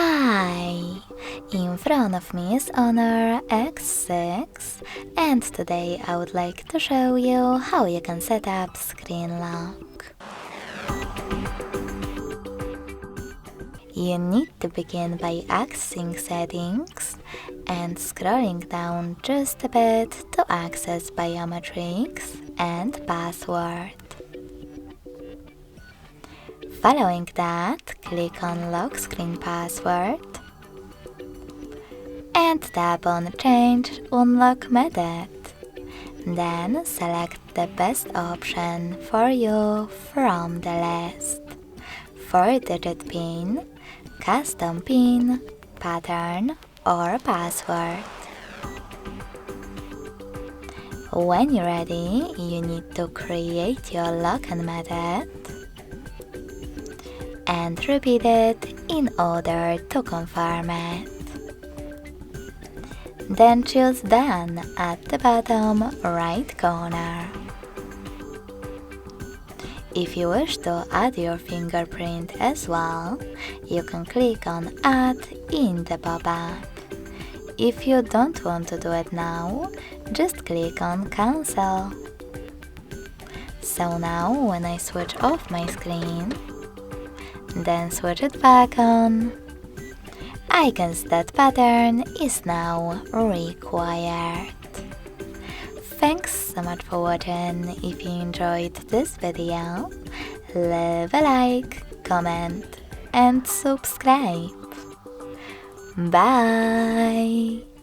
Hi! In front of me is Honor X6, and today I would like to show you how you can set up screen lock. You need to begin by accessing settings and scrolling down just a bit to access biometrics and password. Following that, click on Lock Screen Password and tap on Change Unlock Method. Then select the best option for you from the list: 4-digit PIN, custom PIN, pattern, or password. When you're ready, you need to create your login method and repeat it in order to confirm it. Then choose Done at the bottom right corner. If you wish to add your fingerprint as well, you can click on Add in the pop-up. If you don't want to do it now, just click on Cancel. So now when I switch off my screen, then switch it back on, I can see that pattern is now required. Thanks so much for watching. If you enjoyed this video, leave a like, comment and subscribe. Bye!